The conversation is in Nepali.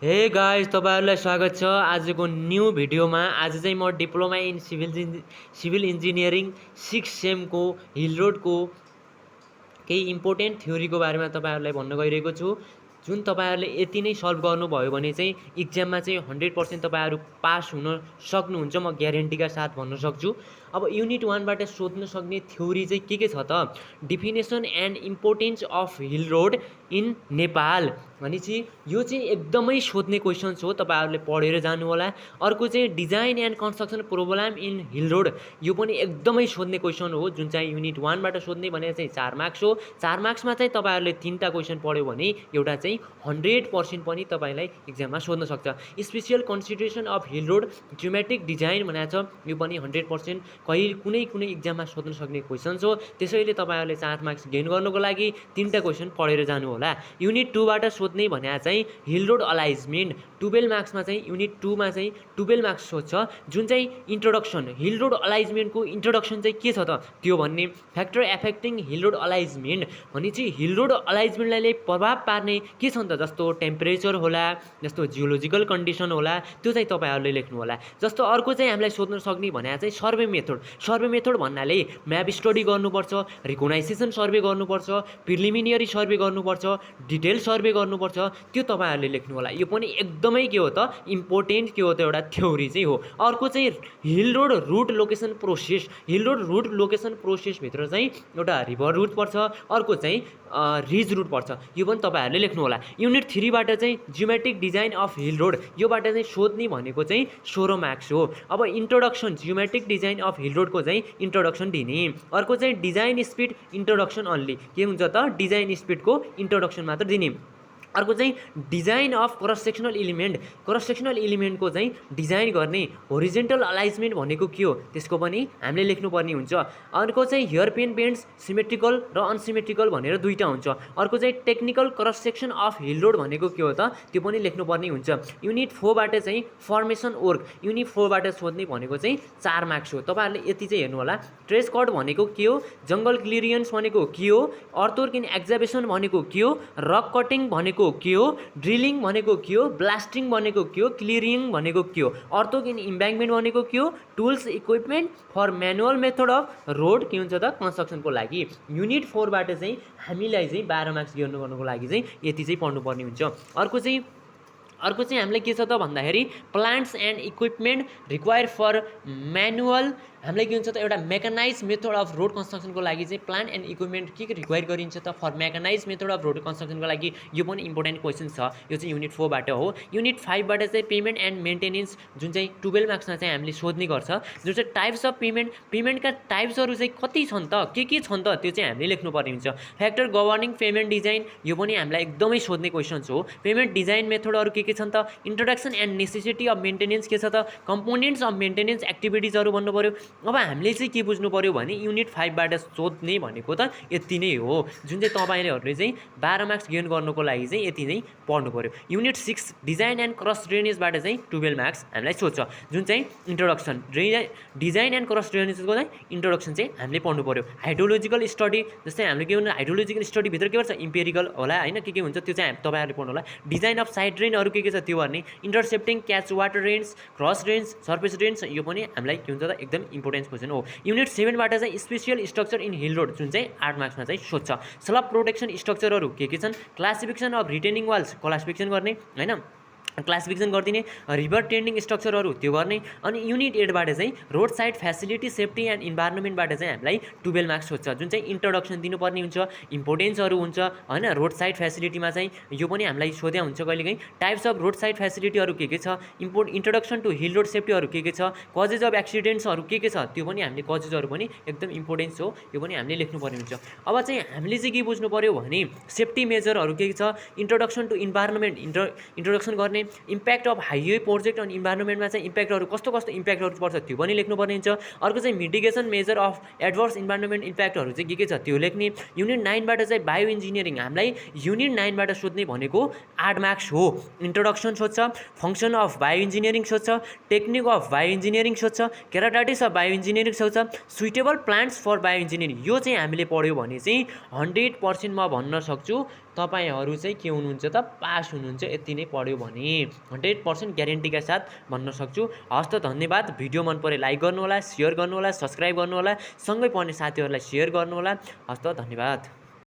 हे गाइस, तपाईहरुलाई स्वागत छ आजको न्यू भिडियोमा। आज चाहिँ म डिप्लोमा इन सिभिल इन्जिनियरिङ 6 सेमको हिल रोडको केही इम्पोर्टेन्ट थ्योरीको बारेमा तपाईहरुलाई भन्न गइरहेको छु। जुन तपाईहरुले यति नै सल्भ गर्नुभयो भने चाहिँ एक्जाममा चाहिँ 100% तपाईहरु पास हुन सक्नुहुन्छ, म ग्यारेन्टीका साथ भन्न सक्छु। अब युनिट 1 बाट सोध्न सक्ने थ्योरी चाहिँ के छ त? Definition and importance of hill road in Nepal भनेपछि यो चाहिँ एकदमै सोध्ने क्वेशन्स हो, तपाईहरुले पढेर जानु होला। अर्को चाहिँ design and construction problem in hill road, यो पनि एकदमै सोध्ने क्वेशन हो, जुन चाहिँ युनिट 1 बाट सोध्ने भने चाहिँ 4 मार्क्स हो। 4 मार्क्समा चाहिँ तपाईहरुले 3टा क्वेशन पढ्यो भने एउटा चाहिँ 100% पनि तपाईलाई एक्जाममा सोध्न सक्छ। Special consideration of hill road geometric design भनेको छ, यो पनि 100% कुनै एक्जाममा सोध्न सक्ने क्वेशन्स हो। त्यसैले तपाईहरुले 4 मार्क्स गेन गर्नको लागि 3टा क्वेशन पढेर जानु होला। युनिट 2 बाट सोध्ने भने चाहिँ हिल रोड अलाइजमेन्ट 12 मार्क्समा चाहिँ युनिट 2 मा चाहिँ 12 मार्क्स सोध्छ, जुन चाहिँ इन्ट्रोडक्सन हिल रोड अलाइजमेन्टको इन्ट्रोडक्सन चाहिँ के छ त त्यो भन्ने। फ्याक्टर एफेक्टिङ हिल रोड अलाइजमेन्ट भने चाहिँ हिल रोड अलाइजमेन्टलाई प्रभाव पार्ने के छ त, जस्तो टेम्परेचर होला, जस्तो जियोलोजिकल कन्डिसन होला, त्यो चाहिँ तपाईहरुले लेख्नु होला। जस्तो अर्को चाहिँ हामीलाई सोध्न सक्ने भने चाहिँ सर्वे मेथड भन्नाले म्याप स्टडी गर्नुपर्छ, रिकग्नाइजेसन सर्वे गर्नुपर्छ, प्रिलिमिनरी सर्वे गर्नुपर्छ, डिटेल सर्वे गर्नुपर्छ, त्यो तपाईहरुले लेख्नु होला। यो पनि एकदमै के हो त इम्पोर्टेन्ट के हो त एउटा थ्योरी चाहिँ हो। अर्को चाहिँ hill road route location process, hill road route location process भित्र चाहिँ एउटा रिभर रुट पर्छ, अर्को चाहिँ रिज रुट पर्छ, यो पनि तपाईहरुले लेख्नु होला। युनिट 3 बाट चाहिँ geometric design of hill road, योबाट चाहिँ सोध्ने भनेको चाहिँ 16 मार्क्स हो। अब introduction geometric design of hill रोडको चाहिँ इन्ट्रोडक्सन दिने। अर्को चाहिँ डिजाइन स्पिड इन्ट्रोडक्सन अन्ली, के हुन्छ त डिजाइन स्पिडको इन्ट्रोडक्सन मात्र दिने। अर्को चाहिँ डिजाइन अफ क्रस सेक्सनल इलिमेन्टको चाहिँ डिजाइन गर्ने। होरिजेन्टल अलाइजमेन्ट भनेको के हो त्यसको पनि हामीले लेख्नुपर्ने हुन्छ। अर्को चाहिँ हेयर पेन बेन्ड्स सिमेट्रिकल र अनसिमेट्रिकल भनेर दुईटा हुन्छ। अर्को चाहिँ technical cross section of hill road भनेको के हो त त्यो पनि लेख्नुपर्ने हुन्छ। युनिट 4 बाट चाहिँ फर्मेसन वर्क, युनिट 4 बाट सोध्ने भनेको चाहिँ 4 मार्क्स हो। तपाईहरुले यति चाहिँ हेर्नु होला। ट्रेस कट भनेको के हो, जंगल क्लियरेन्स भनेको के हो, अर्थवर्क एक्जाभेसन भनेको के हो, रक कटिङ भनेको के हो, ड्रिलिङ भनेको के हो, ब्लास्टिङ भनेको के हो, क्लियरिङ भनेको के हो, अर्थवर्क इन इम्ब्याङ्कमेन्ट भनेको के हो, tools equipment for manual method of road के हुन्छ त कन्स्ट्रक्सनको लागि। युनिट 4 बाट चाहिँ हामीलाई चाहिँ 12 मार्क्स गर्नको लागि चाहिँ यति चाहिँ पढ्नुपर्ने हुन्छ। अर्को चाहिँ हामीलाई के छ त भन्दाखेरि plants and equipment require for manual, हामीलाई के हुन्छ त एउटा मेकानाइज मेथड अफ रोड कन्स्ट्रक्सनको लागि चाहिँ प्लान्ट एन्ड इक्विपमेन्ट के रिक्वायर गरिन्छ त for mechanize method of road कन्स्ट्रक्सनको लागि, यो पनि इम्पोर्टेन्ट क्वेसन छ। यो चाहिँ युनिट 4 बाट हो। युनिट 5 बाट चाहिँ पेमेन्ट एन्ड मेन्टेनेन्स, जुन चाहिँ 12 मार्क्समा चाहिँ हामीले सोध्ने गर्छ, जुन चाहिँ टाइप्स अफ पेमेन्टका टाइप्सहरू चाहिँ कति छन् त, के छन् त त्यो चाहिँ हामीले लेख्नुपर्ने हुन्छ। फ्याक्टर गभर्निङ पेमेन्ट डिजाइन, यो पनि हामीलाई एकदमै सोध्ने क्वेसन्स हो। पेमेन्ट डिजाइन मेथडहरू के छन् त, introduction and necessity of maintenance के छ त, कम्पोनेन्ट्स अफ मेन्टेनेन्स एक्टिभिटिजहरू भन्नु पर्यो। अब हामीले चाहिँ के बुझ्नु पर्यो भने युनिट 5 बाट सोध्ने भनेको त यति नै हो, जुन चाहिँ तपाईहरुले चाहिँ 12 मार्क्स गेन गर्नको लागि चाहिँ यति नै पढ्नु पर्यो। युनिट 6 डिजाइन एन्ड क्रस ड्रेनेजबाट चाहिँ 12 मार्क्स हामीलाई सोध्छ, जुन चाहिँ इन्ट्रोडक्सन डिजाइन एन्ड क्रस ड्रेनेजको चाहिँ इन्ट्रोडक्सन चाहिँ हामीले पढ्नु पर्यो। हाइड्रोलोजिकल स्टडी, जस्तै हामीले के भन्छ हाइड्रोलोजिकल स्टडी भित्र के गर्छ इम्पेरिकल होला हैन, के हुन्छ त्यो चाहिँ तपाईहरुले पढ्नु होला। डिजाइन अफ साइड ड्रेनहरू के छ त्यो गर्ने। Intercepting catch water drains, cross drains, surface drains, यो पनि हामीलाई के हुन्छ त एकदम इम्पोर्टेन्ट क्वेसन हो। युनिट 7 बाट चाहिँ special structure in hill road, जुन चाहिँ 8 मार्क्समा चाहिँ सोध्छ। स्लप प्रोटेक्सन स्ट्रक्चरहरू के छन्, classification of retaining walls classification गर्ने हैन, क्लासिफिकेसन गरिदिने, रिभर ट्रेन्डिङ स्ट्रक्चरहरू त्यो गर्ने। अनि युनिट 8 बाट चाहिँ road side facility safety and इन्भाइरोमेन्टबाट चाहिँ हामीलाई 12 मार्क्स सोध्छ, जुन चाहिँ इन्ट्रोडक्सन दिनुपर्ने हुन्छ, इम्पोर्टेन्सहरू हुन्छ हैन। रोड साइड फेसिलिटीमा चाहिँ यो पनि हामीलाई सोध्या हुन्छ कहिलेकाहीँ। टाइप्स अफ रोड साइड फेसिलिटीहरू के छ, इन्ट्रोडक्सन टु हिल रोड सेफ्टीहरू के छ, कजेज अफ एक्सिडेन्ट्सहरू के छ त्यो पनि हामीले, कजेजहरू पनि एकदम इम्पोर्टेन्स हो, यो पनि हामीले लेख्नुपर्ने हुन्छ। अब चाहिँ हामीले चाहिँ के बुझ्नु पर्यो भने सेफ्टी मेजरहरू के छ, इन्ट्रोडक्सन टु इन्भाइरोमेन्ट इन्ट्रोडक्सन गर्ने। इम्प्याक्ट अफ हाइवे प्रोजेक्ट अनि इन्भाइरोमेन्टमा चाहिँ इम्प्याक्टहरू कस्तो इम्प्याक्टहरू पर्छ त्यो पनि लेख्नुपर्ने हुन्छ। अर्को चाहिँ mitigation measure of adverse environment इम्प्याक्टहरू चाहिँ के छ त्यो लेख्ने। युनिट 9 बाट चाहिँ बायो इन्जिनियरिङ, हामीलाई युनिट 9 बाट सोध्ने भनेको 8 मार्क्स हो। इन्ट्रोडक्सन सोध्छ, फङ्सन अफ बायो इन्जिनियरिङ सोध्छ, टेक्निक अफ बायो इन्जिनियरिङ सोध्छ, क्याराटाइटिस अफ बायो इन्जिनियरिङ सोध्छ, suitable plants for bio engineering, यो चाहिँ हामीले पढ्यो भने चाहिँ 100% म भन्न सक्छु तपाईँहरू चाहिँ के हुनुहुन्छ त, पास हुनुहुन्छ। यति नै पढ्यो भने 100% ग्यारेन्टीका साथ भन्न सक्छु। हस् त, धन्यवाद। भिडियो मन परे लाइक गर्नुहोला, सेयर गर्नुहोला, सब्सक्राइब गर्नुहोला, सँगै पढ्ने साथीहरूलाई सेयर गर्नुहोला। हस् त, धन्यवाद।